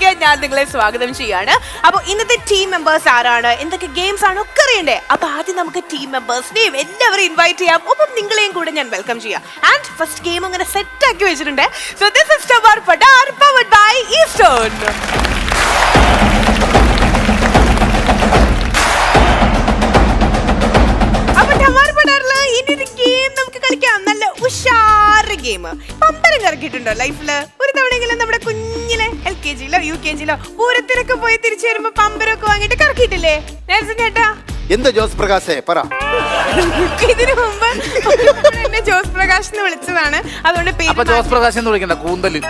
ചെയ്യാൻ ഞാൻ നിങ്ങളെ സ്വാഗതം ചെയ്യാണ്. അപ്പൊ ഇന്നത്തെ ടീം മെമ്പേഴ്സ് ആരാണ്, എന്തൊക്കെ ഗെയിംസ് ആണ് ഒക്കെ അറിയണ്ടേ. അപ്പൊ ആദ്യം നമുക്ക് ടീം മെമ്പേഴ്സിനെയും എല്ലാവരും ഇൻവൈറ്റ് ചെയ്യാം. ഒപ്പം നിങ്ങളെയും കൂടെ ഞാൻ വെൽക്കം ചെയ്യാം. ആൻഡ് ഫസ്റ്റ് ഗെയിം അങ്ങനെ സെറ്റ് ആക്കി വെച്ചിട്ടുണ്ട്. So this is Tamar Padar powered by Eastern. നല്ല ഉഷാറ് ഗെയിം. പമ്പരം കറക്കിയിട്ടുണ്ടോ ലൈഫില്? ഒരു തവണയെങ്കിലും നമ്മുടെ കുഞ്ഞിലെ LKG-ലോ UKG-ലോ പൂരത്തിലൊക്കെ പോയി തിരിച്ചു വരുമ്പോ പമ്പരമൊക്കെ വാങ്ങിട്ട് കറക്കിയിട്ടില്ലേ ചേട്ടാ? എന്താ ജോസ് പ്രകാശേ പറ. ഇതിനു മുമ്പ് എന്നെ ജോസ് പ്രകാശ് എന്ന് വിളിച്ചതാണ്. അതുകൊണ്ട് ജോസ് പ്രകാശ് എന്ന് വിളിക്കണ്ട, കൂന്തല്.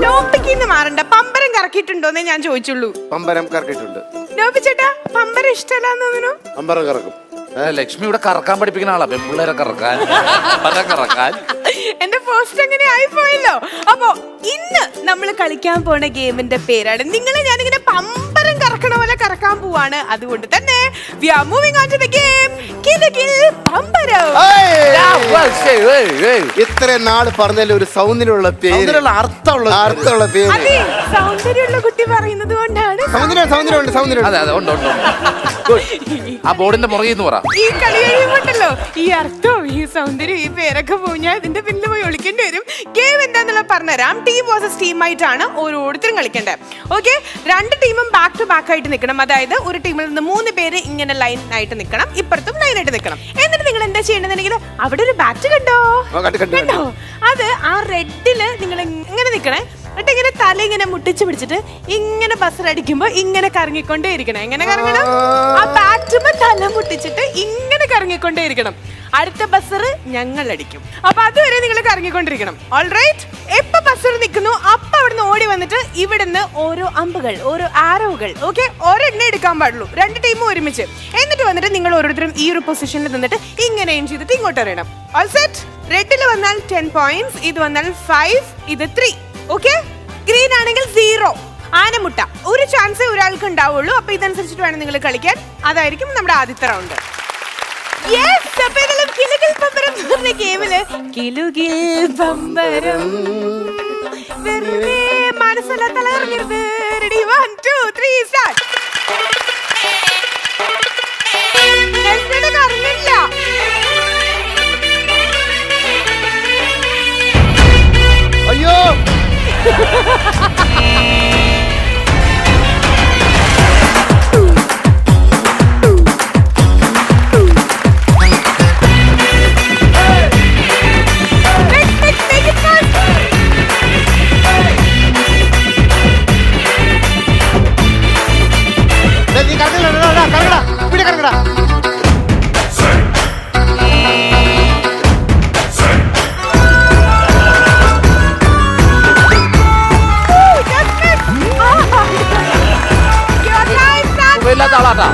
ടോപ്പിക്കിന്ന് മാറണ്ട. പമ്പരം കറക്കിയിട്ടുണ്ടോന്നേ ഞാൻ ചോദിച്ചുള്ളൂ. പമ്പരം കറക്കിയിട്ടുണ്ട്. ചേട്ടാ പമ്പരം ഇഷ്ടമല്ലാന്ന് തോന്നുന്നു. പമ്പരം കറക്കും. ലക്ഷ്മി ഇവിടെ കറക്കാൻ പഠിപ്പിക്കുന്ന ആളാ, പെൺപിള്ളേരെ കറക്കാൻ. എന്റെ പോസ്റ്റ് അങ്ങനെ ആയിപ്പോയല്ലോ. അപ്പൊ ഇന്ന് നമ്മൾ കളിക്കാൻ പോണ ഗെയിമിന്റെ പേരാണ്, നിങ്ങളെ ഞാനിങ്ങനെ പമ്പരം കറക്കണ പോലെ കറക്കാൻ പോവാണ്. അതുകൊണ്ട് തന്നെ we are moving on to the game Kilukil പമ്പരം. ഇത്ര നാള് പറഞ്ഞാലും ഒരു സൗന്ദര്യമുള്ള പേര്, അർത്ഥമുള്ള പേര്. അതെ, സൗന്ദര്യമുള്ള കുട്ടി പറയുന്നത് കൊണ്ടാണ്. സൗന്ദര്യം. ആ ബോർഡിന്റെ പുറകിൽ നിന്ന് പറ. ഈ കളി കഴിയുമ്പോണ്ടല്ലോ ഈ അർത്ഥവും ഈ സൗന്ദര്യം ഈ പേരൊക്കെ പോഞ്ഞാൽ ഇതിന്റെ പിന്നിൽ പോയി ഒളിക്കേണ്ടി വരും. ഗെയിം എന്താന്നുള്ള പറഞ്ഞുതരാം. ടീം വേഴ്സസ് ടീം ആയിട്ടാണ് ഓരോരുത്തരും കളിക്കേണ്ടത്. ഓക്കെ, രണ്ട് ടീമും ബാക്ക് ടു ബാക്ക് ആയിട്ട് നിൽക്കണം. അതായത് ഒരു ടീമിൽ നിന്ന് 3 പേര് ഇങ്ങനെ ലൈൻ ആയിട്ട് നിൽക്കണം, ഇപ്പുറത്തും ലൈൻ ആയിട്ട് നിൽക്കണം. എന്നിട്ട് നിങ്ങൾ എന്താ ചെയ്യണമെന്നുണ്ടെങ്കിൽ അവിടെ ഒരു ബാറ്റ് കണ്ടോ? അത് ആ റെഡില് നിങ്ങൾ ഇങ്ങനെ നിൽക്കണേ. എന്നിട്ട് ഇങ്ങനെ തല ഇങ്ങനെ മുട്ടിച്ച് പിടിച്ചിട്ട് ഇങ്ങനെ ബസർ അടിക്കുമ്പോ ഇങ്ങനെ കറങ്ങിക്കൊണ്ടേ ഇരിക്കണം. എങ്ങനെ കറങ്ങണം? ആ ബാറ്റുമ്പോ തല മുട്ടിച്ചിട്ട് ഇങ്ങനെ കറങ്ങിക്കൊണ്ടേ ഇരിക്കണം. അടുത്ത ബസർ ഞങ്ങൾ അടിക്കും. അപ്പൊ അതുവരെ നിങ്ങൾ കറങ്ങിക്കൊണ്ടിരിക്കണം. ഓൾറൈറ്റ്, എപ്പോ ബസർ നിൽക്കുന്നു അപ്പൊ അവിടുന്ന് ഓടി വന്നിട്ട് ഇവിടുന്ന് ഓരോ അമ്പുകൾ, ഓരോ ആരോകൾ, ഓക്കെ, ഒരെണ്ണേ എടുക്കാൻ പാടുള്ളൂ. 2 ടീമും ഒരുമിച്ച്. എന്നിട്ട് വന്നിട്ട് നിങ്ങൾ ഓരോരുത്തരും ഈ ഒരു പൊസിഷനിൽ നിന്നിട്ട് ഇങ്ങനെ എയിം ചെയ്തിട്ട് ഇങ്ങോട്ട് എറിയണം. All set? റെഡിൽ വന്നാൽ 10 പോയിന്റ്സ്, ഇത് വന്നാൽ 5, ഇത് 3. ഓക്കെ, ഗ്രീൻ ആണെങ്കിൽ 0. ആനമുട്ട ഒരു ചാൻസ് ഒരാൾക്ക് ഉണ്ടാവുള്ളൂ. അപ്പൊ ഇതനുസരിച്ചിട്ട് വേണം നിങ്ങൾ കളിക്കാൻ. അതായിരിക്കും നമ്മുടെ ആദ്യത്തെ റൗണ്ട്. കിലുകിൽ പമ്പരം എന്ന ഗെയിമില് കിലുകിൽ പമ്പരം വെറുതെ മനസ്സല്ല തലകറങ്ങരുത്. Ready, 1 2 3 start. കറങ്ങില്ല. അയ്യോ, ആളാട്ടാ.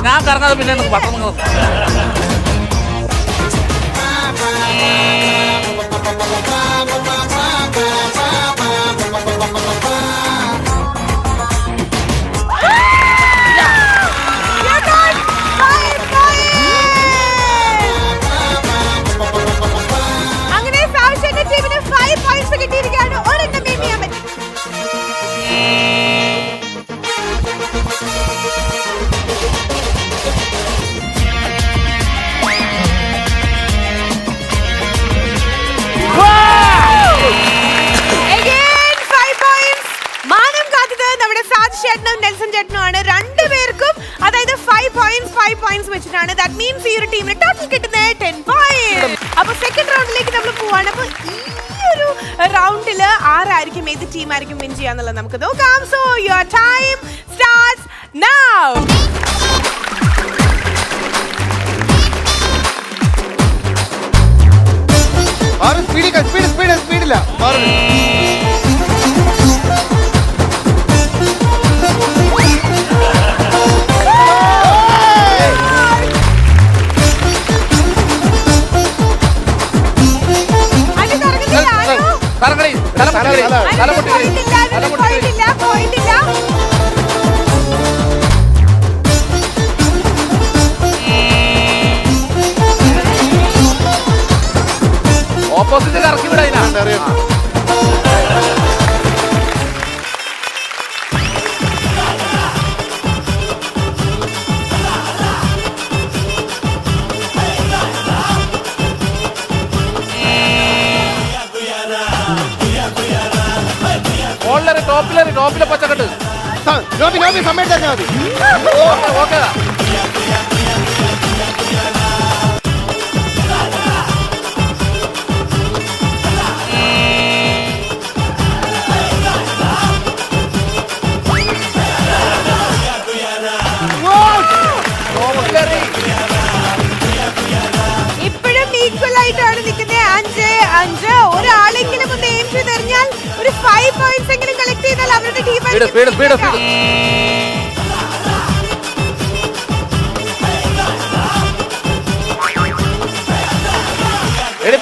ഞാൻ കറങ്ങാതെ പിന്നെ പട്ടണം അങ്ങനെ സാവശ്യന്റെ ടീമിന് 5 പോയിന്റ്സ് കിട്ടിയിരിക്കുകയാണ്. ഒരെണ്ണം മീൻ ചെയ്യാൻ പറ്റും. ആണ്. ദാറ്റ് മീൻസ് ഈ ഒരു ടീമിന് ടോട്ടൽ കിട്ടുന്നത് 10 points. അപ്പൊ സെക്കൻഡ് റൗണ്ടിലേക്ക് നമ്മൾ പോവാണ്. അപ്പൊ ഈ ഒരു റൗണ്ടില് ആരായിരിക്കും ഏത് ടീം ആയിരിക്കും വിൻ ചെയ്യാന്നുള്ളത് നമുക്ക് നോക്കാം. So your time starts now. സ്പീഡില്ല കറങ്ങടി, തലമുട്ടി കളി, തലമുട്ടി കളി, തലമുട്ടി കളി. ഓപ്പോസിറ്റ് കറക്കി വിടാ അറിയാം. ടോപ്പിലെ പച്ചക്കെട്ട് സമയം തന്നാൽ മതി. ഓക്കെ. ഇപ്പോഴും ഈക്വൽ ആയിട്ടാണ് നിൽക്കുന്നത്. 5-5. ഒരാളെങ്കിലും ഒന്ന് എയിം ചെയ്തെറിഞ്ഞാൽ ഒരു 5 points എങ്കിലും കളക്ട് ചെയ്താൽ അവരുടെ ടീം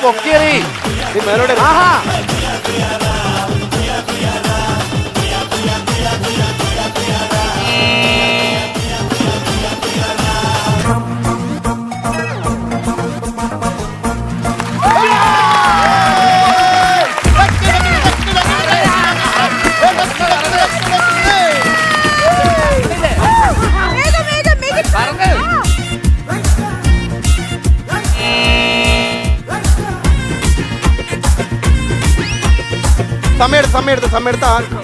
പൊക്കിയറി മേലോടെ സമയത്ത്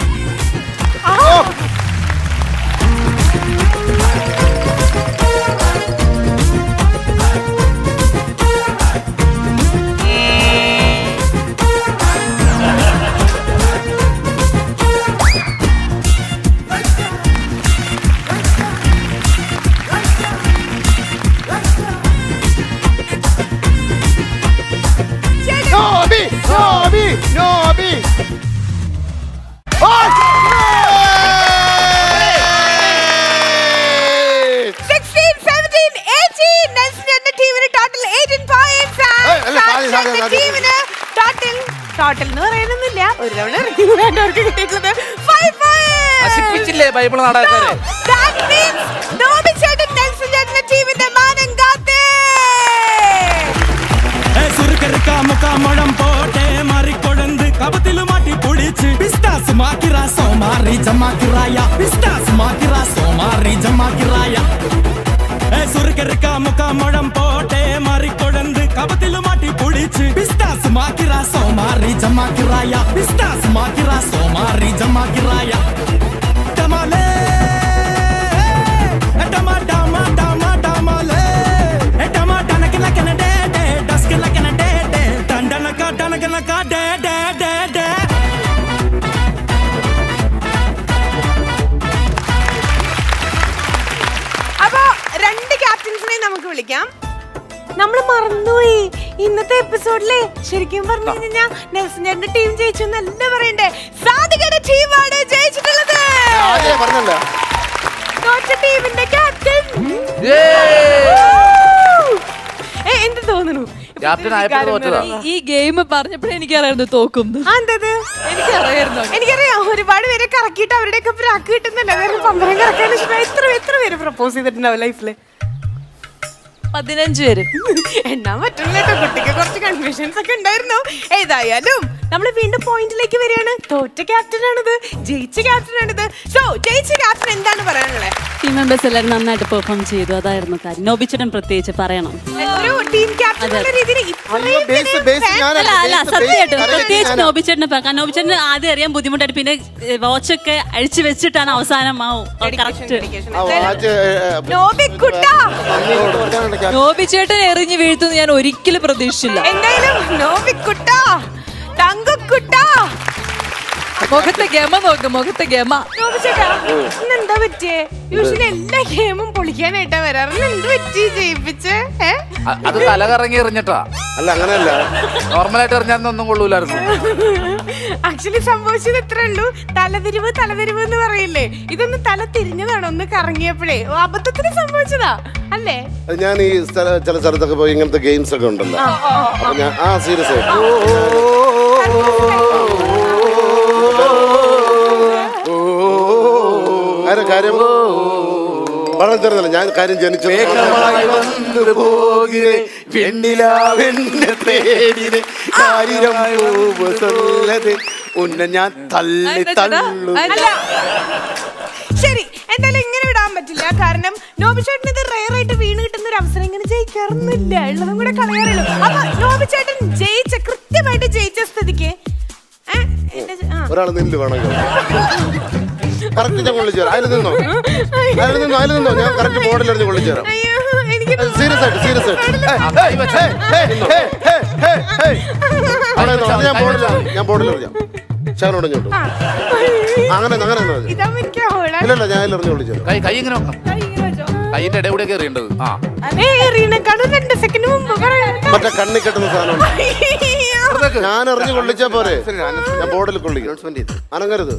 ടോട്ടൽ എന്ന് പറയാനൊന്നുമില്ല. ഒരു തവണ വേണ്ടവർക്ക് കിട്ടിയിട്ടുള്ളത് 5 points. നശിപ്പിച്ചില്ലേ ബൈബിൾ നാടകക്കാരെ. That means നോബി ചേട്ടൻ നെൽസൺ ചേട്ടന്റെ ടീമിന്റെ മാനം കാത്തേ. സുർക്കർക്കാ മുക്കാമഴം പോട്ടെ മാറിക്കൊടന്ത് കപത്തില് മാറ്റി പൊളിച്ച് പിസ്താസ് മാക്കിറാ സോമാറി ജമാക്കിറായ പിസ്താസ് മാക്കിറാ സോമാറി ജമാക്കിറായ സുർക്കർക്കാ മുക്കാമഴം പോട്ടെ മാറിക്കൊടന്ത് കപത്തില് മാറ്റി പൊളിച്ച് പിസ്താസ് മാക്കിറാ സോമാറി ജമാക്കിറായ പിസ്താസ് മാക്കിറാ സോമാറി ജമാക്കിറായ ടമാലേ ടമാ ടമാ ടമാ ടമാലേ ടമാ ടനക്കന കനഡേ ഡസ്കന കനഡേ ടണ്ടനക ടനകനക ഡേ ഡേ ഡേ ഡേ. അപ്പൊ രണ്ട് ക്യാപ്റ്റൻസിനെ നമുക്ക് വിളിക്കാം. നമ്മൾ മറന്നുപോയി ഇന്നത്തെ എപ്പിസോഡിലെ ശരിക്കും പറഞ്ഞു കഴിഞ്ഞാൽ നെൽസൺ ചേട്ടന്റെ ടീം ജയിച്ചു എന്നല്ല പറയണ്ടേ, സാധികയുടെ ടീമാണ് ജയിച്ചിട്ടുള്ളത്. തോറ്റ ടീമിന്റെ ക്യാപ്റ്റൻ എന്ത് തോന്നുന്നു? ഈ ഗെയിം പറഞ്ഞപ്പോഴേ എനിക്കറിയായിരുന്നു തോക്കും. എനിക്കറിയാം ഒരുപാട് പേരെ കറക്കിയിട്ട് അവരുടെയൊക്കെ പ്രാക്ക് കിട്ടുന്നുണ്ട്. അതായത് പമ്പരം കറക്കാൻ എത്ര പേര് പ്രപ്പോസ് ചെയ്തിട്ടുണ്ടാവും ലൈഫില്? 15 പേര്. എന്നാ പറ്റുള്ള കുട്ടിക്ക് കുറച്ച് കൺഫ്യൂഷൻസ് ഒക്കെ ഉണ്ടായിരുന്നു. ഏതായാലും നമ്മൾ വീണ്ടും പോയിന്റിലേക്ക് വരികയാണ്. തോറ്റ ക്യാപ്റ്റനാണിത്, ജയിച്ച ക്യാപ്റ്റനാണിത്. സോ ജയിച്ച ക്യാപ്റ്റൻ എന്താണ് പറയാനുള്ളത്? ടീം മെമ്പേഴ്സ് എല്ലാവരും നന്നായിട്ട് പെർഫോം ചെയ്തു, അതായിരുന്നു കാര്യം. നോബിച്ചേട്ടൻ പ്രത്യേകിച്ച് പറയണം. ഒരു ടീം ക്യാപ്റ്റൻ എന്ന രീതിയിൽ സത്യമായിട്ടും പ്രത്യേകിച്ച് നോബിച്ചേട്ടനെ കാരണം നോബിച്ചേട്ടന് ആദ്യം അറിയാൻ ബുദ്ധിമുട്ടായിട്ട്, പിന്നെ വാച്ചൊക്കെ അഴിച്ചു വെച്ചിട്ടാണ് അവസാനം കറക്റ്റ്. നോബിച്ചേട്ടൻ എറിഞ്ഞു വീഴ്ത്തുന്നു ഞാൻ ഒരിക്കലും പ്രതീക്ഷിച്ചില്ല. എന്തായാലും നോബിക്കുട്ടാ, തങ്കക്കുട്ടാ, മുഖത്തെ ഗമ നോക്ക്, മുഖത്തെ ഗമ. എന്താ പറ്റിയേ? യൂഷ്വലി എല്ലാ ഗെയിമും പൊളിക്കാനായിട്ടാ വരാറ്. എന്ത് പറ്റി ജയിപ്പിച്ച്? അത് തലകറങ്ങി എറിഞ്ഞിട്ടാ. അല്ല അങ്ങനെയല്ല, നോർമലായിട്ട് എറിഞ്ഞാൽ കൊള്ളൂലായിരുന്നു. ആക്ച്വലി സംഭവിച്ചത് ഇത്രേ ഉള്ളൂ. തലതിരിവ് തലതിരിവ് എന്ന് പറയില്ലേ, ഇതൊന്ന് തല തിരിഞ്ഞതാണ്, ഒന്ന് കറങ്ങിയപ്പോഴേ അബദ്ധത്തിന് സംഭവിച്ചതാ അല്ലേ? ഞാൻ ഈ ചില സ്ഥലത്തൊക്കെ പോയി ഇങ്ങനത്തെ ഗെയിംസ് ഒക്കെ ഉണ്ടല്ലോ. അപ്പൊ ഞാൻ സീരിയസ് ആയിട്ട് കാര്യം വളരെ ചെറുതല്ല. ഞാൻ കാര്യം ജനിച്ചത് ഞാൻ തള്ളി തള്ളു. ശരി, എന്തായാലും ഇങ്ങനെ വിടാൻ പറ്റില്ല. കാരണം നോബിച്ചേട്ടൻ ഇത് റയറായിട്ട് വീണ് കിട്ടുന്ന ഒരു അവസരം ഇങ്ങനെ ജയിക്കാറൊന്നുമില്ല, ഉള്ളതും കൂടെ കളയാറുള്ളൂ. അപ്പൊ നോബിച്ചേട്ടൻ കൃത്യമായിട്ട് ജയിച്ച സ്ഥിതിക്ക് ഒരാൾ നില്ല് വേണമെങ്കിൽ കറക്റ്റ് ഞാൻ കൊള്ളിച്ചേരാം. അതിൽ നിന്നോ ഞാൻ കറക്റ്റ് ബോർഡിലെറിഞ്ഞ് കൊള്ളിച്ചേരാം. സീരിയസ് ആയിട്ട് ഞാൻ ബോർഡിലെറിയാം. ശാനോടഞ്ഞോട്ടു അങ്ങനെ ഇല്ലല്ല, ഞാൻ എറിഞ്ഞ് കൊള്ളിച്ചേരാം. കൈ ഇങ്ങനെ വെക്കണം. കൈന്റെ ഇടയിൽ കൂടെയൊക്കെ എറിയേണ്ടത്. മറ്റേ കണ്ണി കെട്ടുന്ന സാധനം ഞാൻ എറിഞ്ഞ് കൊള്ളിച്ചാ പോരെ. ഞാൻ ബോർഡിൽ കൊള്ളിക്കും. അനങ്ങരുത്.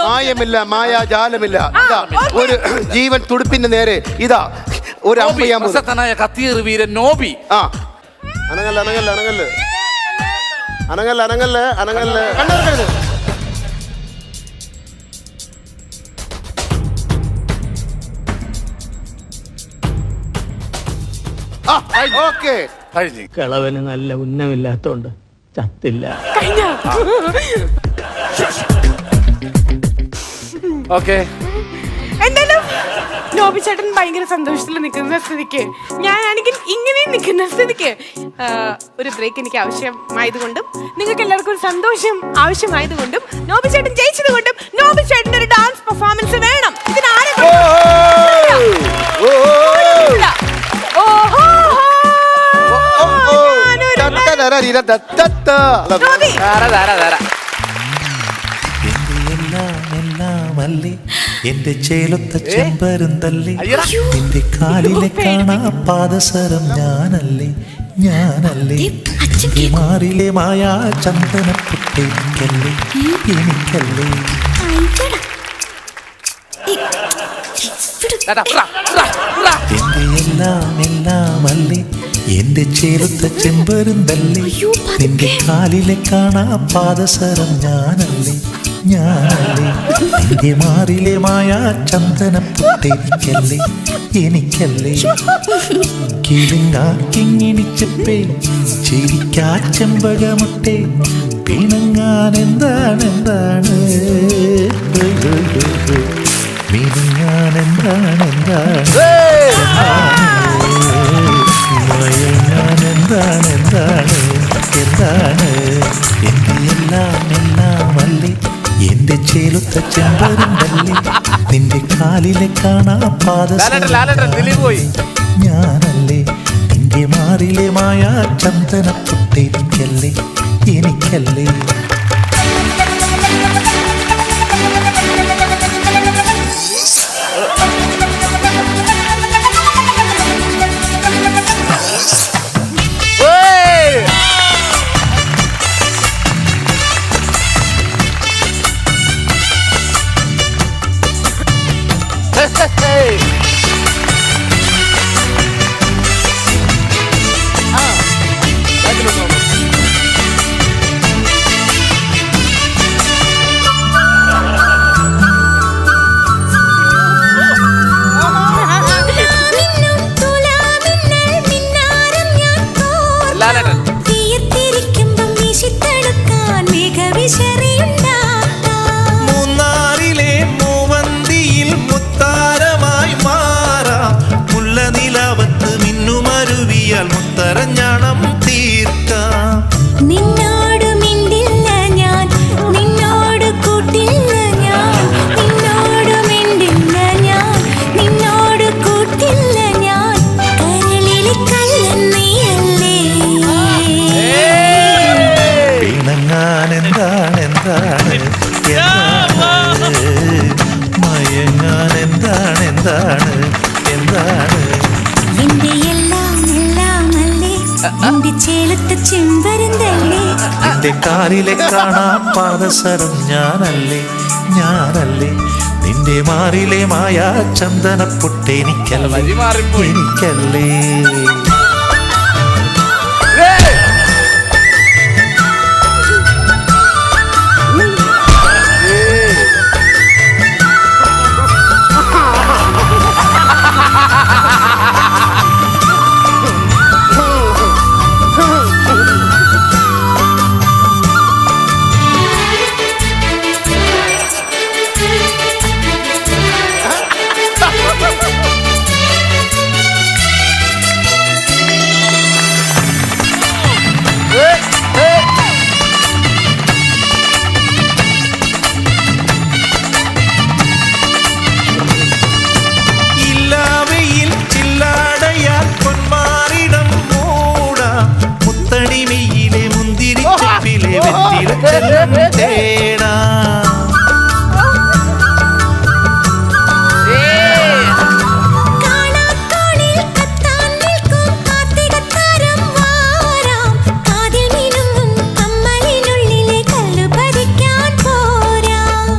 മായമില്ല, മായാജാലമില്ല. ഇതാ ഒരു ജീവൻ തുടിപ്പിന്റെ നേരെ ഇതാ ഒരു പ്രശസ്തനായ കത്തിയേറ് വീരൻ നോബി. അനങ്ങല്ലേ കണ്ണെടുക്കരുത്. ഓക്കെ, കളവന് നല്ല ഉന്നമില്ലാത്തോണ്ട് ചത്തില്ല. ഓക്കെ, എന്തായാലും നോബിച്ചേട്ടൻ ഭയങ്കര സന്തോഷത്തിൽ നിൽക്കുന്ന സ്ഥിതിക്ക്, ഞാനാണെങ്കിൽ ഇങ്ങനെ നിൽക്കുന്ന സ്ഥിതിക്ക് ഒരു ബ്രേക്ക് എനിക്ക് ആവശ്യമായതുകൊണ്ടും നിങ്ങൾക്ക് എല്ലാവർക്കും ഒരു സന്തോഷം ആവശ്യമായതുകൊണ്ടും നോബിച്ചേട്ടൻ ജയിച്ചതുകൊണ്ടും നോബിച്ചേട്ടൻ ഒരു ഡാൻസ് പെർഫോമൻസ് വേണം. ഇതിനാരും എന്റെ ചേലൊത്ത ചെമ്പരുന്തല്ലേ, എന്റെ കാലിലെ കാണാ പാദസരം ഞാനല്ലേ എന്റെ മാറിലെ മായാ ചന്ദനപ്പൊട്ടെനിക്കല്ലേ എനിക്കല്ലേ. എന്റെ എല്ലാം അല്ലേ, എന്റെ ചേലൊത്ത ചെമ്പരുന്തല്ലേ, നിന്റെ കാലിലെ കാണാ പാദസരം ഞാനല്ലേ നിന്റെ മാറിലെ മായാ ചന്ദനപ്പൊട്ടെനിക്കല്ലേ എനിക്കല്ലേ. കിളിങ്ങാക്കിങ്ങിണിച്ചപ്പേ ചിരിക്കാ ചെമ്പകമുട്ടെ, പിണങ്ങാൻ എന്താണ് മിനുങ്ങാൻ എന്താണ് മയങ്ങാൻ എന്താണ് എന്റെ എല്ലാം അല്ലേ, എന്റെ ചേലൊത്ത ചെമ്പരുന്തല്ലേ, നിന്റെ കാലിലെ കാണാ പാദസരം ഞാനല്ലേ നിന്റെ മാറിലെ മായാ ചന്ദനപ്പൊട്ടെനിക്കല്ലേ എനിക്കല്ലേ. ലാലേട്ടൻ പറഞ്ഞാണം തീർക്കാം. നിന്നോട് മിണ്ടില്ല ഞാൻ, നിന്നോട് കൂട്ടില്ല ഞാൻ, നിന്നോട് മിണ്ടില്ല ഞാൻ, നിന്നോട് കൂട്ടില്ല ഞാൻ, കരളിലെ കള്ളൻ നീയല്ലേ. പിണങ്ങാൻ എന്താണ് എന്താണ് എന്താണ്, മയങ്ങാൻ എന്താണ് എന്താണ് എന്താണ്. എന്റെ എല്ലാം എല്ലാം അല്ലേ, എന്റെ ചേലത്തെ ചെമ്പരന്തല്ലേ. നിന്റെ കാലിലെ കാണാ പാദസരം ഞാനല്ലേ ഞാനല്ലേ. നിന്റെ മാറിലെ മായാ ചന്ദനപ്പൊട്ടെനിക്കല്ലേ വഴി മാറിപ്പോയി. എനിക്കല്ലേ. ഇല്ലാവയിൽ ചില്ലാടയാൽ പൊന്മാറിടം മൂടാം. മുത്തണിമയിലെ മുന്തിരിച്ചപ്പിലെ വെറ്റിലച്ചെല്ലം തേടാം. കാണാക്കോണിൽ കത്താൻ നിൽക്കും കാർത്തികത്താരം വാരാം. കാതിൽ മിനുങ്ങും കമ്മലിനുള്ളിലെ കല്ലു പതിക്കാൻ പോരാം.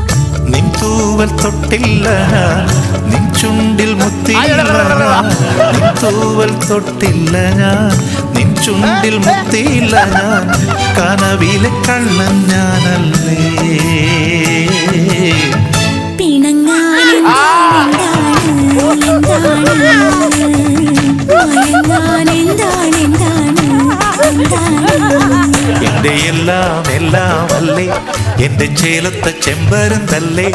നിൻ തൂവൽ തൊട്ടില്ല ഞാൻ, നിൻ ചുണ്ടിൽ മുത്തിയില്ല ഞാൻ. നിൻ തൂവൽ തൊട്ടില്ല ഞാൻ, നിൻ ചുണ്ടിൽ മുത്തിയില്ല ഞാൻ. കനവിലെ കണ്ണൻ ഞാനല്ലേ. പിണങ്ങാൻ എന്താണ് മയങ്ങാൻ എന്താണ് എന്റെ എല്ലാം എല്ലാം അല്ലേ, എന്റെ ചേലത്തെ ചെമ്പരുന്തല്ലേ.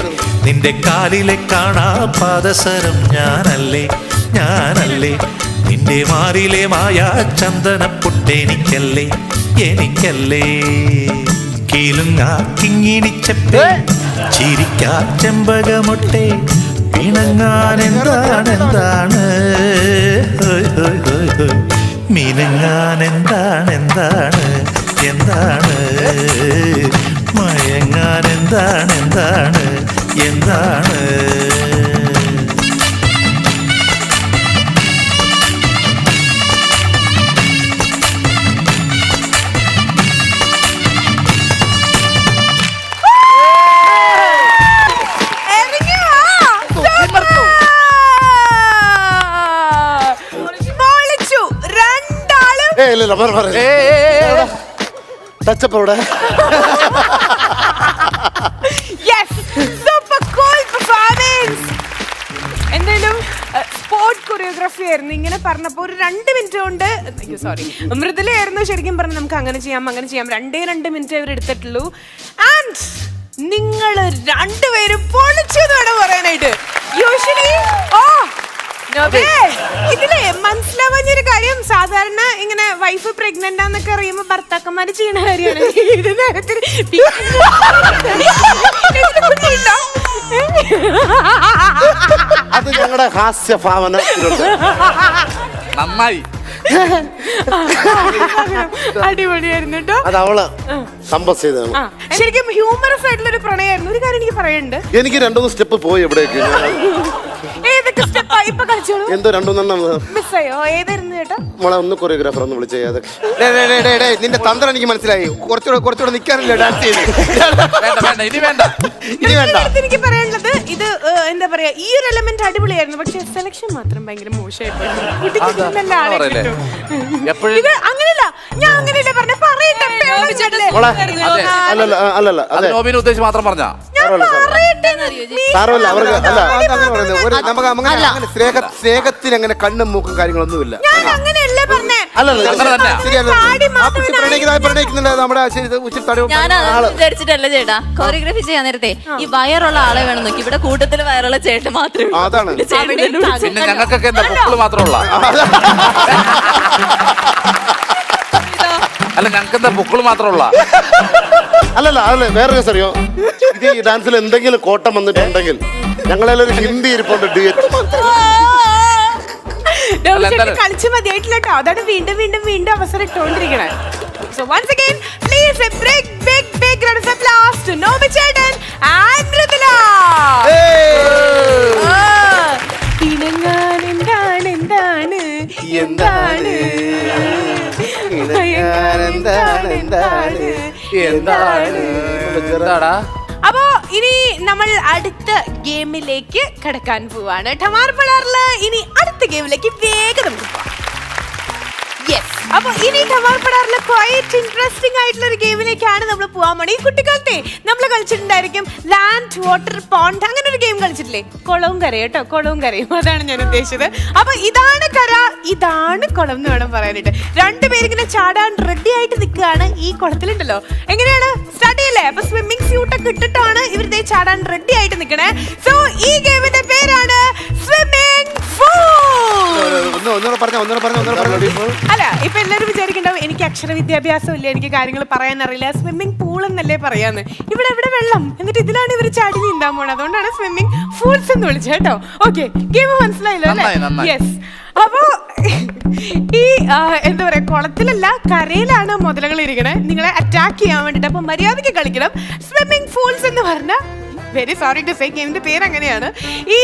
നിന്റെ കാലിലെ കാണാ പാദസരം ഞാനല്ലേ ഞാനല്ലേ. നിന്റെ മാറിലെ മായാ ചന്ദനപ്പൊട്ടെനിക്കല്ലേ എനിക്കല്ലേ. കീലുങ്ങാ കിങ്ങിണിച്ചപ്പേ ചിരിക്കാ ചെമ്പകമൊട്ടെ. പിണങ്ങാൻ എന്താണ് എന്താണ്, മിനുങ്ങാൻ എന്താണ് എന്താണ് എന്താണ്, മയങ്ങാൻ എന്താണ് എന്താണ് എന്താണ്. പൊളിച്ചു. രണ്ടാളും ഇല്ല ടച്ചപ്പ് അവിടെ. Yes, super cool performance. എന്തായാലും സ്പോർട്ട് കൊറിയോഗ്രാഫി ആയിരുന്നു. ഇങ്ങനെ പറഞ്ഞപ്പോൾ ഒരു 2 മിനിറ്റ് കൊണ്ട് സോറി മൃദുലയായിരുന്നു ശരിക്കും പറഞ്ഞാൽ നമുക്ക് അങ്ങനെ ചെയ്യാം 2 മിനിറ്റ് അവർ എടുത്തിട്ടുള്ളൂ. ആൻഡ് നിങ്ങൾ രണ്ടുപേരും പൊളിച്ചു എന്നാണ് പറയാനായിട്ട്. യൂഷ്വലി ഇതില് മനസ്സിലാവാഞ്ഞൊരു കാര്യം, സാധാരണ ഇങ്ങനെ വൈഫ് പ്രഗ്നന്റ് ആന്നൊക്കെ അറിയുമ്പോ ഭർത്താക്കന്മാര് ചെയ്യണ കാര്യമാണ്. ഇത് നേരത്തിൽ അത് ഞങ്ങളുടെ ഹാസ്യ ഭാവന നന്നായി. അടിപൊളിയായിരുന്നു കേട്ടോ. അത് അവള് കമ്പോസ് ചെയ്തതാണ്. ശരിക്കും ഹ്യൂമറസ് ആയിട്ടുള്ള ഒരു പ്രണയമായിരുന്നു. ഒരു കാര്യം എനിക്ക് പറയാനുണ്ട്. എനിക്ക് 2-3 സ്റ്റെപ്പ് പോയി എവിടേക്ക്. ഏതൊക്കെ സ്റ്റെപ്പാ ഇപ്പൊ കളിച്ചോളൂ? എന്തോ 2-3 മിസ്സായോ? ഏതായിരുന്നു ചേട്ടാ? മോളെ ഒന്ന് കൊറിയോഗ്രാഫർ ഒന്ന് വിളിച്ചേ. അതൊക്കെ നിന്റെ തന്ത്രം എനിക്ക് മനസ്സിലായി. കുറച്ചുകൂടെ നിൽക്കാറില്ല ഡാൻസ് ചെയ്ത്. വേണ്ട ഇനി വേണ്ട. എനിക്ക് പറയാനുള്ളത് ഇത് എന്താ പറയാ, ഈ ഒരു എലമെന്റ് അടിപൊളിയായിരുന്നു. പക്ഷെ സെലക്ഷൻ മാത്രം ഭയങ്കര മോശമായിപ്പോയി. ഇത് അങ്ങനെയല്ല, ഞാൻ അങ്ങനെയല്ല പറഞ്ഞ പറയട്ടെ. മോളെ അല്ലല്ല അതെ നോബിനെ ഉദ്ദേശിച്ച് മാത്രം പറഞ്ഞാ സാരമല്ല. അവർക്ക് അല്ല നമുക്ക് സ്നേഹത്തിന് അങ്ങനെ കണ്ണും മൂക്കും കാര്യങ്ങളൊന്നുമില്ല. ഞാൻ അങ്ങനെയല്ല പറഞ്ഞേ. അല്ലല്ല അങ്ങനെ തന്നെ. ശരിയല്ല ആ കുട്ടി പ്രണയിക്കുന്നില്ല നമ്മുടെ ഉച്ചിരി തടവ് ഞാൻ വിചാരിച്ചിട്ടല്ല ചേട്ടാ കൊറിയോഗ്രാഫി ചെയ്യാൻ നേരത്തെ ഈ വയറുള്ള ആളെ വേണം നോക്കി ഇവിടെ കൂട്ടത്തിൽ വയറുള്ള ചേട്ടൻ മാത്രമേ ഉള്ളൂ. അതാണ് പിന്നെ ഞങ്ങൾക്കൊക്കെ എന്താ പൊക്കിള് മാത്രമുള്ള അല്ല ഞങ്ങൾക്ക് എന്താ പൊക്കിള് മാത്രമുള്ള അല്ലല്ല വേറെ കേസ് അറിയോ ഇത് ഈ ഡാൻസിൽ എന്തെങ്കിലും കോട്ടം വന്നിട്ടുണ്ടെങ്കിൽ ഞങ്ങളെല്ലാവരും ഹിന്ദി ഇരിപ്പുണ്ട് ഡ്യുവറ്റ് കളിച്ച് മതിയായിട്ടില്ല കേട്ടോ. അതാണ് വീണ്ടും വീണ്ടും വീണ്ടും അവസരം ഇട്ടുകൊണ്ടിരിക്കണേ. So once again, please a big round of applause to Nobi Chetan and Mridula. ഇണങ്ങാൻ എന്താണ് എന്താണ് എന്താണ് എന്താടാ അപ്പോ ഇനി നമ്മൾ അടുത്ത ഗെയിമിലേക്ക് കടക്കാൻ പോവാണ്. ടമാർ പളാറില് ഇനി അടുത്ത ഗെയിമിലേക്ക് വേഗം നമുക്ക് പോവാം. യെസ്, അപ്പൊ ഇനി ടമാർ പളാറില് ക്വൈറ്റ് ഇൻട്രസ്റ്റിംഗ് ആയിട്ടുള്ള ഒരു ഗെയിമിലേക്കാണ് നമ്മൾ പോവാൻ വേണ്ടി. ഈ കുട്ടിക്കാലത്തെ നമ്മൾ കളിച്ചിട്ടുണ്ടായിരിക്കും ലാൻഡ് വാട്ടർ പോണ്ട്, അങ്ങനെ ഒരു ഗെയിം കളിച്ചിട്ടില്ലേ? കുളവും കരയും കേട്ടോ, കുളവും കരയും, അതാണ് ഞാൻ ഉദ്ദേശിച്ചത്. അപ്പൊ ഇതാണ് കര, ഇതാണ് കുളം എന്ന് വേണം പറയാനായിട്ട്. രണ്ടുപേരിങ്ങനെ ചാടാൻ റെഡി ആയിട്ട് നിൽക്കുകയാണ് ഈ കുളത്തിലുണ്ടല്ലോ. എങ്ങനെയാണ് സ്റ്റാർട്ട് ചെയ്യല്ലേ? അപ്പൊ സ്വിമ്മിംഗ് സ്യൂട്ട് ഒക്കെ ഇട്ടിട്ടാണ് ഇവരുടെ ചാടാൻ റെഡി ആയിട്ട് നിൽക്കണേ. സോ ഈ ഗെയിമിന്റെ പേരാണ് സ്വിമ്മിംഗ് പൂൾ. അല്ല, ഇപ്പൊ എല്ലാവരും വിചാരിക്കണ്ടാവും എനിക്ക് അക്ഷര വിദ്യാഭ്യാസം ഇല്ല, എനിക്ക് കാര്യങ്ങൾ പറയാൻ അറിയില്ല, സ്വിമ്മിംഗ് പൂൾ എന്നല്ലേ പറയാന്ന്. ഇവിടെ വെള്ളം, എന്നിട്ട് ഇതിലാണ് ഇവർ ചാടി നീന്താൻ പോണത്. അതുകൊണ്ടാണ് സ്വിമ്മിംഗ് പൂൾസ് എന്ന് വിളിച്ചത് കേട്ടോ. ഓക്കെ, ഗെയിം മനസ്സിലായല്ലോ അല്ലേ? യെസ്. അപ്പോ ഈ എന്താ പറയാ, കുളത്തിലല്ല കരയിലാണ് മുതലകൾ ഇരിക്കണേ നിങ്ങളെ അറ്റാക്ക് ചെയ്യാൻ വേണ്ടിട്ട്. അപ്പൊ മര്യാദയ്ക്ക് കളിക്കണം. സ്വിമ്മിംഗ് പൂൾസ് എന്ന് പറഞ്ഞ വെരി സോറി ടു സേ ഗെയിമിന്റെ പേര് അങ്ങനെയാണ്. ഈ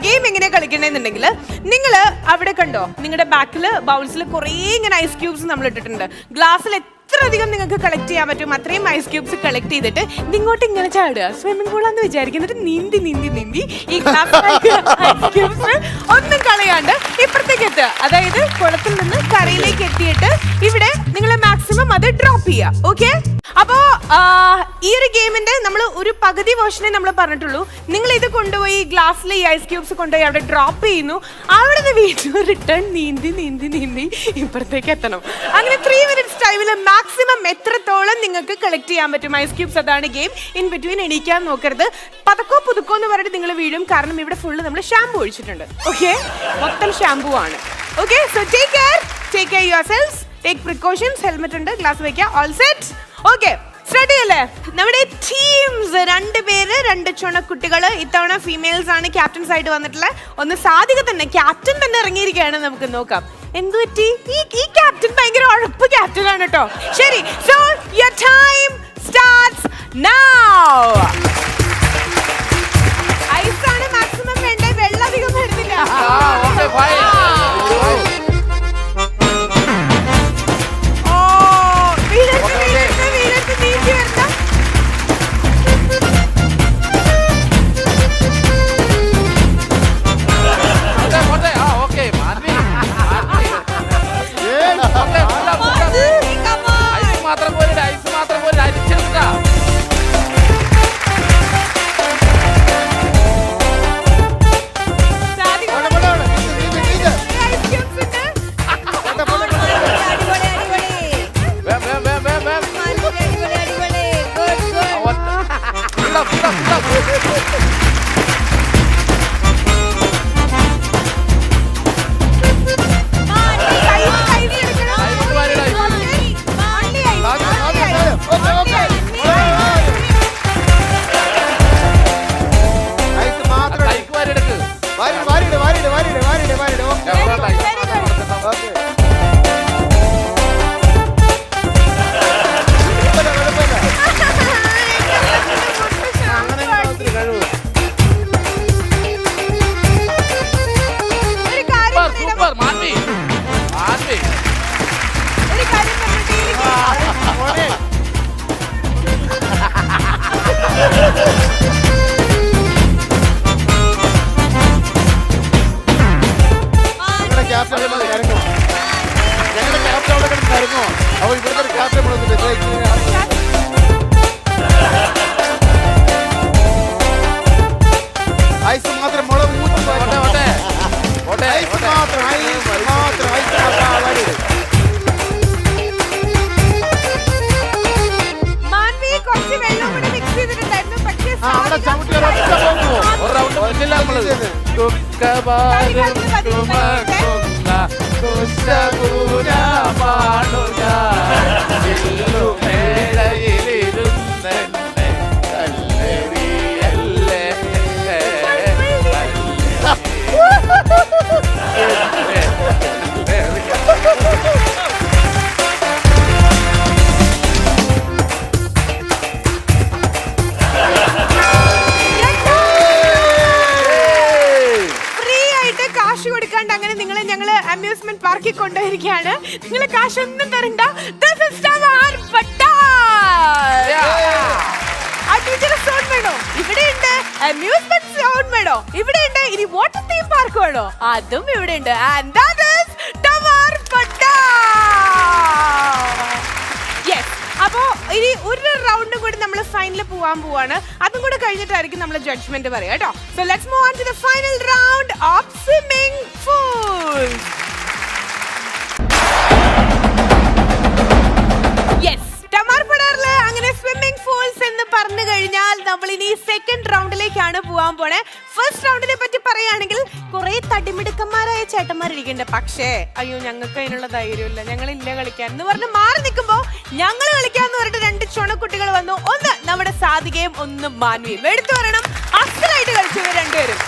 ഗെയിം എങ്ങനെയാ കളിക്കണ്ടെന്നുണ്ടെങ്കിൽ നിങ്ങൾ അവിടെ കണ്ടോ, നിങ്ങളുടെ ബാക്കിൽ ബൗൾസിൽ കുറേ ഇങ്ങനെ ഐസ് ക്യൂബ്സ് നമ്മൾ ഇട്ടിട്ടുണ്ട്. ഗ്ലാസ്സിൽ എത്ര അധികം നിങ്ങൾക്ക് കളക്ട് ചെയ്യാൻ പറ്റും അത്രയും ഐസ് ക്യൂബ്സ് കളക്ട് ചെയ്തിട്ട് ഇങ്ങോട്ട് ഇങ്ങനെ ചാടുക. സ്വിമ്മിംഗ് പൂളാന്ന് വിചാരിക്കുന്നിട്ട് നീന്തി നീന്തി നീന്തി ഈ ഗ്ലാസ് ഐസ് ക്യൂബ്സ് ഒന്നും കളയാണ്ട് ഇപ്പുറത്തേക്ക് എത്തുക. അതായത് കുളത്തിൽ നിന്ന് കരയിലേക്ക് എത്തിയിട്ട് ഇവിടെ നിങ്ങൾ മാക്സിമം അത് ഡ്രോപ്പ് ചെയ്യുക. ഓക്കെ, അപ്പോ ഈ ഒരു ഗെയിമിന്റെ നമ്മൾ ഒരു പകുതി വേർഷനെ നമ്മൾ പറഞ്ഞിട്ടുള്ളൂ. നിങ്ങൾ ഇത് കൊണ്ടുപോയി ഗ്ലാസ്സിൽ ഈ ഐസ് ക്യൂബ്സ് കൊണ്ടുപോയി അവിടെ ഡ്രോപ്പ് ചെയ്യുന്നു. അവിടെ നിന്ന് വീണ്ടും റിട്ടേൺ നീന്തി നീന്തി നീന്തി ഇപ്പുറത്തേക്ക് എത്തണം. അങ്ങനെ 3 minutes ടൈമിൽ മാക്സിമം എത്രത്തോളം നിങ്ങൾക്ക് കളക്ട് ചെയ്യാൻ പറ്റും ഐസ് ക്യൂബ്സ്. അതാണ് ഗെയിം. ഇൻ ബിറ്റ്വീൻ എണീക്കാൻ നോക്കരുത്. പതക്കോ പുതുക്കോ എന്ന് പറഞ്ഞിട്ട് നിങ്ങൾ വീഴും. കാരണം ഇവിടെ ഫുള്ള് നമ്മൾ ഷാമ്പു ഒഴിച്ചിട്ടുണ്ട്. ഓക്കെ, മൊത്തം ഷാമ്പു ആണ്. Okay, so take care yourselves, take precautions. Helmet ഉണ്ട്, ഗ്ലാസ് വെക്കുക. All set? ഓക്കെ, സ്റ്റാർട്ട് ചെയ്യല്ലേ? നമ്മുടെ ടീംസ് 2 പേര്, 2 ചുണക്കുട്ടികൾ. ഇത്തവണ ഫീമെയിൽസ് ആണ് ക്യാപ്റ്റൻസ് ആയിട്ട് വന്നിട്ടുള്ളത്. ഒന്ന് സാധിക തന്നെ, ക്യാപ്റ്റൻ തന്നെ ഇറങ്ങിയിരിക്കുകയാണ്. നമുക്ക് നോക്കാം എന്ത് പറ്റി. ഈ ക്യാപ്റ്റൻ ഭയങ്കര ഉഴപ്പ് ക്യാപ്റ്റൻ ആണ് കേട്ടോ. ശരി, so your time starts now. Ice ആണ് മാക്സിമം വേണ്ടേ, വെള്ളം അധികം വരുന്നില്ല. ഐസ് മാത്രം പോലെ അരിച്ചെടുക്ക. ദുഃഖഭാരം ചുമക്കുന്ന ദുഷ്ടപൂരമാണു ഞാൻ. മേടയിലിരുന്നെന്നെ കല്ലെറിയല്ലേ. ഫ്രീ ആയിട്ട് കാശ് കൊടുക്കാണ്ട് അങ്ങനെ ഞങ്ങള് അമ്യൂസ്മെന്റ് പാർക്കിൽ കൊണ്ടുപോയിരിക്കുകയാണ്. നിങ്ങൾ കാശ് ഒന്നും തരണ്ട. This is Tamar Patel. Adventurous zone വേണോ? ഇവിടെയുണ്ട്. അമ്യൂസ്മെന്റ് സോൺ വേണോ? ഇവിടെയുണ്ട്. ഇനി വാട്ടർ തീം പാർക്ക് വേണോ? അതും ഇവിടെയുണ്ട്. And that is Tamar Patel. Yes. അപ്പോ ഇനി ഒരു റൗണ്ടും കൂടി നമ്മൾ ഫൈനലിൽ പോവാൻ പോവാണ്. അതും കൂടെ കഴിഞ്ഞിട്ടായിരിക്കും നമ്മൾ ജഡ്ജ്മെന്റ് പറയാം കേട്ടോ. So let's move on to the final round of swimming pool. Yes, Tamar പടാറില് അങ്ങനെ സ്വിമ്മിംഗ് പൂൾസ് എന്ന് പറഞ്ഞു കഴിഞ്ഞാൽ നമ്മൾ ഇനി സെക്കൻഡ് റൗണ്ടിലേക്കാണ് പോവാൻ പോണേ. ഫസ്റ്റ് റൗണ്ടിനെ പറ്റി പറയുകയാണെങ്കിൽ കുറെ തടിമിടുക്കന്മാരായ ചേട്ടന്മാർ ഇരിക്കുന്നുണ്ട്. പക്ഷേ അയ്യോ ഞങ്ങൾക്ക് അതിനുള്ള ധൈര്യമില്ല, ഞങ്ങളില്ല കളിക്കാൻ എന്ന് പറഞ്ഞ് മാറി നിൽക്കുമ്പോ ഞങ്ങൾ കളിക്കാന്ന് പറഞ്ഞിട്ട് രണ്ട് ചുണക്കുട്ടികൾ വന്നു. ഒന്ന് നമ്മുടെ സാധികയും ഒന്ന് മാൻവിയും. എടുത്തു പറയണം, അസലായിട്ട് കളിച്ചു ഇവർ രണ്ടുപേരും.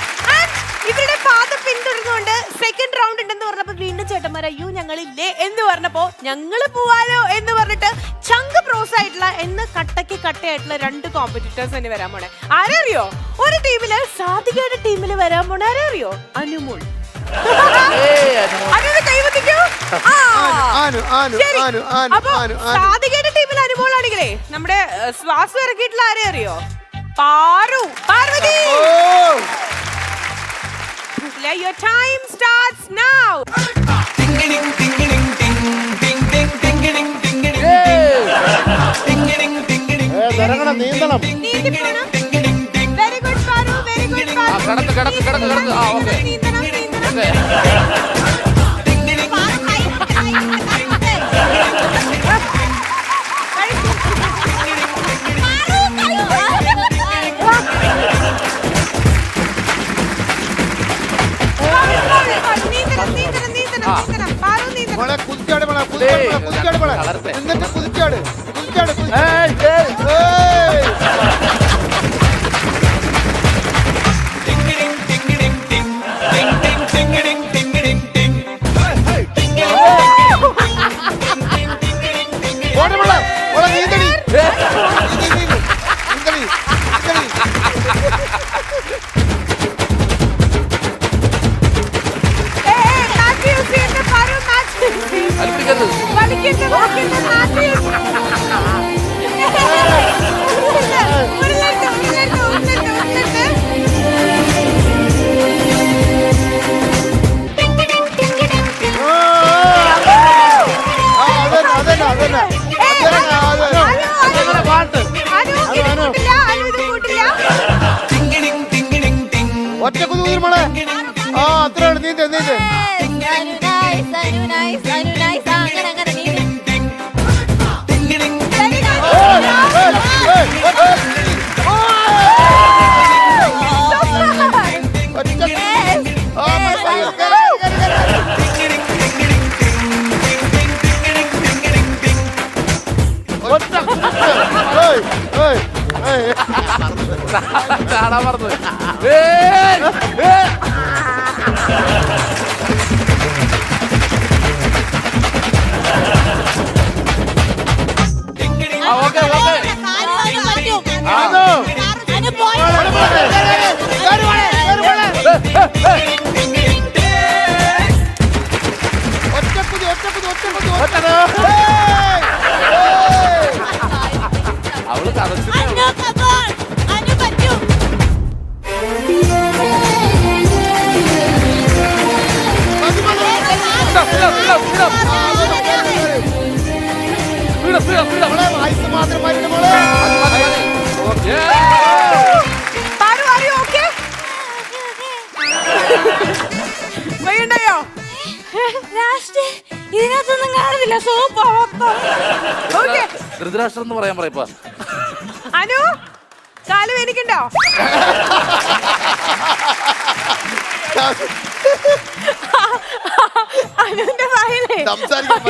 ഇവരുടെ പാത പിന്തുടർന്നുകൊണ്ട് സെക്കൻഡ് റൗണ്ട് ഉണ്ടെന്ന് പറഞ്ഞപ്പോ വീണ്ടും ചേട്ടന്മാർ അയ്യോ ഞങ്ങളില്ലേ എന്ന് പറഞ്ഞപ്പോ ഞങ്ങൾ പോവാലോ എന്ന് പറഞ്ഞിട്ട് ചങ്ക് പ്രോസ് ആയിട്ടുള്ള എന്ന് കട്ടയായിട്ടുള്ള രണ്ട് കോമ്പറ്റീറ്റേഴ്സ് തന്നെ വരാൻ പോണേ. ആരറിയോ? ഒരു ടീമില് സാധികയുടെ ടീമില് വരാൻ പോണ ആരറിയോ? അനുമോൾ. അപ്പൊ സാധികയുടെ ടീമിൽ അനുമോൾ ആണെങ്കിലേ നമ്മുടെ ശ്വാസം ഇറക്കിയിട്ടുള്ള ആരെ അറിയോ? Parvathi. Your time starts now. നീന്തണം. Very good, Paru. Very good, Paru. കിടക്ക്. ആ ഓക്കെ. നീന്തണം. മോളെ കുതിച്ചാട് എന്നിട്ട് കുതിച്ചാട്. ഒറ്റക്കുതി മോളെ. ആ അത്രയാണ്. നീന്ത്. ചാടാൻ പറഞ്ഞു. ഓക്കെ അവള് കറച്ചു. ഇതിനകത്തൊന്നും കാണുന്നില്ല. ധൃതരാഷ്ട്രം എന്ന് പറയാൻ പറയപ്പ. അനു കാല് വേനിക്കുണ്ടോ? അനുവിന്റെ വായിലേ സംസാരിക്കാൻ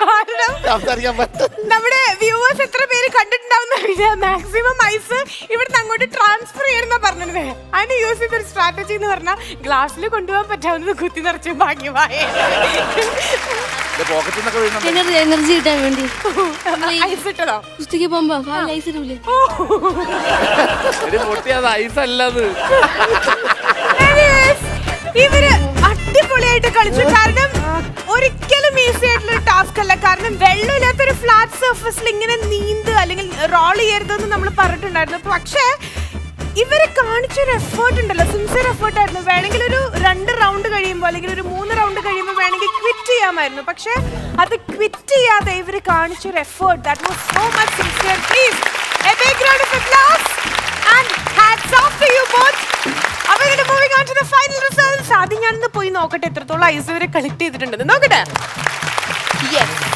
കാരണം സംസാരിക്കാൻ പറ്റും. നമ്മുടെ വ്യൂവേഴ്സ് എത്ര പേര് കണ്ടിട്ടുണ്ടാവുന്ന മാക്സിമം ഐസ് ഇവിടുന്ന് അങ്ങോട്ട് ട്രാൻസ്ഫർ ചെയ്യണമെന്നാ പറഞ്ഞത്. അതിന് യൂസ് ചെയ്തൊരു സ്ട്രാറ്റജി എന്ന് പറഞ്ഞാൽ ഗ്ലാസ്സിൽ കൊണ്ടുപോകാൻ പറ്റാവുന്നത് കുത്തി നിറച്ച് ഭാഗ്യമായ പോക്കറ്റിൽ നിന്നൊക്കെ വീഴുന്നുണ്ട്. എനർജി കിട്ടാൻ വേണ്ടി ഐസ് ഇട്ടതോ? കുസ്തിക്ക് പോകുമ്പോ ഐസ് ഇടൂലേ? എടി പൊട്ടി, അത് ഐസല്ലത്. Anyways, ഇവര് അടിപൊളിയായിട്ട് കളിച്ചു. കാരണം ഒരിക്കലും ഈസി ആയിട്ടുള്ള ടാസ്ക് അല്ല. കാരണം വെള്ളമില്ലാത്തൊരു ഫ്ലാറ്റ് സർഫസിൽ ഇങ്ങനെ നീന്തുക അല്ലെങ്കിൽ റോൾ ചെയ്യരുതെന്ന് നമ്മൾ പറഞ്ഞിട്ടുണ്ടായിരുന്നു. പക്ഷേ ഇവര് കാണിച്ചൊരു എഫേർട്ട് ഉണ്ടല്ലോ, സിൻസിയർ എഫേർട്ട് ആയിരുന്നു. വേണമെങ്കിൽ ഒരു 2 റൗണ്ട് കഴിയുമ്പോൾ അല്ലെങ്കിൽ ഒരു 3 റൗണ്ട് കഴിയുമ്പോൾ വേണമെങ്കിൽ ക്വിറ്റ് ചെയ്യാമായിരുന്നു. പക്ഷെ അത് ക്വിറ്റ് ചെയ്യാതെ ഇവര് കാണിച്ചൊരു effort, that was so much sincere. Please a big round of applause and hats off to you both. അപ്പോൾ ഇങ്ങനെ moving on to the final results. ആദ്യം ഞാനൊന്ന് പോയി നോക്കട്ടെ എത്രത്തോളം ഐസ് ഇവരെ കളക്ട് ചെയ്തിട്ടുണ്ടെന്ന് നോക്കട്ടെ.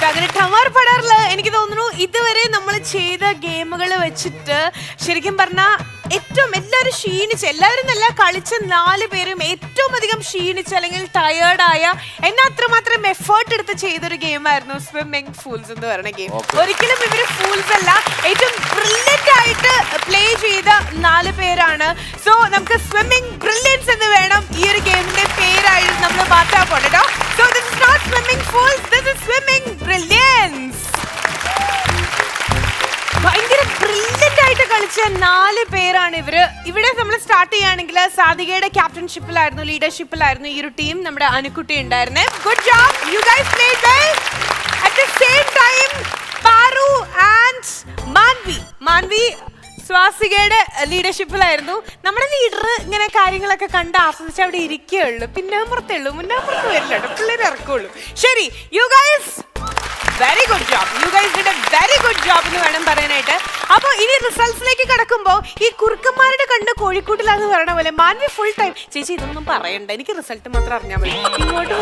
അങ്ങനെ ടമാർ പടാറില് എനിക്ക് തോന്നുന്നു ഇതുവരെ നമ്മൾ ചെയ്ത ഗെയിമുകൾ വെച്ചിട്ട് ശരിക്കും പറഞ്ഞാൽ ഏറ്റവും എല്ലാവരും ക്ഷീണിച്ച്, എല്ലാവരും നല്ല കളിച്ച 4 പേരും ഏറ്റവും അധികം ക്ഷീണിച്ച് അല്ലെങ്കിൽ ടയേർഡായ എന്നാൽ അത്രമാത്രം എഫേർട്ട് എടുത്ത് ചെയ്തൊരു ഗെയിമായിരുന്നു സ്വിമ്മിംഗ് ഫൂൾസ് എന്ന് പറയുന്ന ഗെയിം. ഒരിക്കലും ഇവര് ഫൂൾസ് അല്ല, ഏറ്റവും ബ്രില്യന്റ് ആയിട്ട് പ്ലേ ചെയ്ത 4 പേരാണ്. സോ നമുക്ക് സ്വിമ്മിംഗ് ബ്രില്യൻസ് എന്ന് വേണം ഈ ഒരു ഗെയിമിന്റെ പേരായിട്ട് നമ്മൾ മാറ്റാൻ പോകട്ടോ. So this is not swimming fools, this is swimming brilliance. ഭയങ്കര ബ്രില്യന്റ് ആയിട്ട് കളിച്ച 4 പേരാണ് ഇവര്. ഇവിടെ നമ്മൾ സ്റ്റാർട്ട് ചെയ്യുകയാണെങ്കിൽ സാധികയുടെ ക്യാപ്റ്റൻഷിപ്പിലായിരുന്നു, ലീഡർഷിപ്പിലായിരുന്നു ഈ ഒരു ടീം. നമ്മുടെ അനുക്കുട്ടി ഉണ്ടായിരുന്നേ. Good job, you guys played well. At the same time Paru and Manvi സ്വാസികയുടെ ലീഡർഷിപ്പിലായിരുന്നു. നമ്മുടെ ലീഡർ ഇങ്ങനെ കാര്യങ്ങളൊക്കെ കണ്ട് ആസ്വദിച്ച് അവിടെ ഇരിക്കുകയുള്ളൂ, പിന്നാമ്പുറത്തേ ഉള്ളൂ, മുന്നാമ്പുറത്ത് വരില്ല കേട്ടോ, പിള്ളേർ ഇറക്കുള്ളൂ. ശരി, you guys very good job, you guys did A very good job എന്ന് വേണം പറയാനായിട്ട്. അപ്പോൾ ഇനി റിസൾട്ട്സിലേക്ക് കടക്കുമ്പോൾ ഈ കുറുക്കന്മാരുടെ കണ്ട് കോഴിക്കൂട്ടിലാന്ന് പറയണ പോലെ മാൻവി ഫുൾ ടൈം ചേച്ചി ഇതൊന്നും പറയണ്ട, എനിക്ക് റിസൾട്ട് മാത്രം അറിഞ്ഞാൽ മതി, ഇങ്ങോട്ട്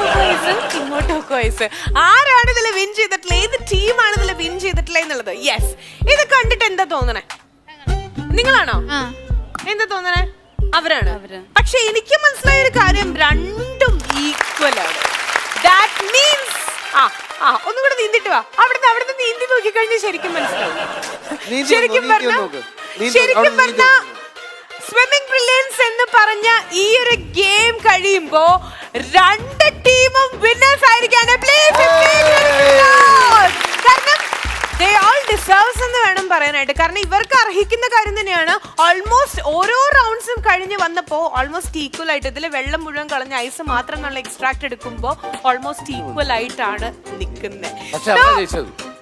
നോക്കോ വയസ്സ് ആരാണ് ഇതിൽ വിൻ ചെയ്തിട്ടില്ല, ഏത് ടീമാണ് ഇതിൽ വിൻ ചെയ്തിട്ടില്ല എന്നുള്ളത്. യെസ്, ഇത് കണ്ടിട്ട് എന്താ തോന്നണേ? നിങ്ങളാണോ? എന്താ തോന്നണേ? അവരാണ്. പക്ഷെ എനിക്ക് മനസ്സിലായ ഒരു കാര്യം, രണ്ടും ഈക്വൽ ആണ്. ദാറ്റ് മീൻസ് ഒന്നും കൂടെ നീന്തിട്ട് വാ. അവിടുന്ന് നീന്തി നോക്കിക്കഴിഞ്ഞാൽ ശരിക്കും മനസ്സിലാവും. ശരിക്കും പറഞ്ഞ സ്വിമ്മിംഗ് ബ്രില്യൻസ് എന്ന് പറഞ്ഞ ഈ ഒരു ഗെയിം കഴിയുമ്പോ 2 ടീമും വിന്നേഴ്സ് ആയിരിക്കാണ്. കാരണം they all deserves എന്ന് വേണം പറയാനായിട്ട്. കാരണം ഇവർക്ക് അർഹിക്കുന്ന കാര്യം തന്നെയാണ്. ഓൾമോസ്റ്റ് ഓരോ റൗണ്ട്സും കഴിഞ്ഞ് വന്നപ്പോൾ ഓൾമോസ്റ്റ് ഈക്വൽ ആയിട്ട്, ഇതിൽ വെള്ളം മുഴുവൻ കളഞ്ഞ ഐസ് മാത്രം നമ്മൾ എക്സ്ട്രാക്ട് എടുക്കുമ്പോൾ ഓൾമോസ്റ്റ് ഈക്വൽ ആയിട്ടാണ് നിൽക്കുന്നത്.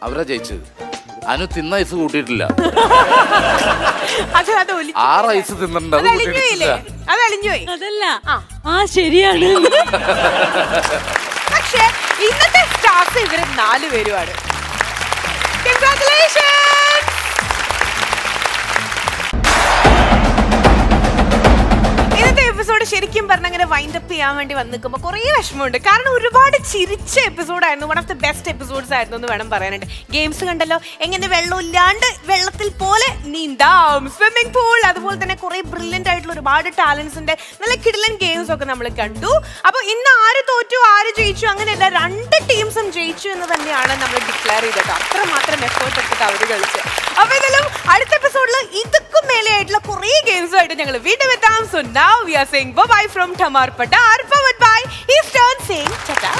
അവരാ ജയിച്ചത്. അനു തിന്ന ഐസ് കൂട്ടിയിട്ടില്ല. അത് 6 ഐസ് തിന്നിട്ടുണ്ട്. അത് അളിഞ്ഞു പോയി. അതല്ല, ശരിയാണ്. പക്ഷെ ഇന്നത്തെ സ്റ്റാർസ് ഇവര് 4 പേരുമാണ്. Congratulations! ഇന്നത്തെ എപ്പിസോഡ് ശരിക്കും പറഞ്ഞ അങ്ങനെ വൈൻഡ് അപ്പ് ചെയ്യാൻ വേണ്ടി വന്നിരിക്കുമ്പോൾ കുറേ വിഷമമുണ്ട്. കാരണം ഒരുപാട് ചിരിച്ച എപ്പിസോഡായിരുന്നു, one of the best episodes ആയിരുന്നു എന്ന് വേണം പറയാനായിട്ട്. ഗെയിംസ് കണ്ടല്ലോ, എങ്ങനെ വെള്ളമില്ലാണ്ട് വെള്ളത്തിൽ പോലെ നീന്താം, സ്വിമ്മിംഗ് പൂൾ, അതുപോലെ തന്നെ കുറെ ബ്രില്യന്റ് ആയിട്ടുള്ള ഒരുപാട് ടാലൻസിന്റെ നല്ല കിടിലൻ ഗെയിംസ് ഒക്കെ നമ്മൾ കണ്ടു. അപ്പോൾ ഇന്ന് ആര് തോറ്റു ആര് ജയിച്ചു അങ്ങനെയല്ല, 2 ടീംസും ജയിച്ചു എന്ന് തന്നെയാണ് നമ്മൾ ഡിക്ലെയർ ചെയ്തത്. അത്രമാത്രം എഫേർട്ട് എടുത്തിട്ട് അവർ കളിച്ചു. അപ്പോൾ ഇതെല്ലാം അടുത്ത എപ്പിസോഡിൽ ഇതൊക്കെ മേലെയായിട്ടുള്ള കുറേ ഗെയിംസുമായിട്ട് ഞങ്ങൾ വീണ്ടും എത്താം. So now we are saying bye bye from Tamar Padar, powered by Eastern, saying tata.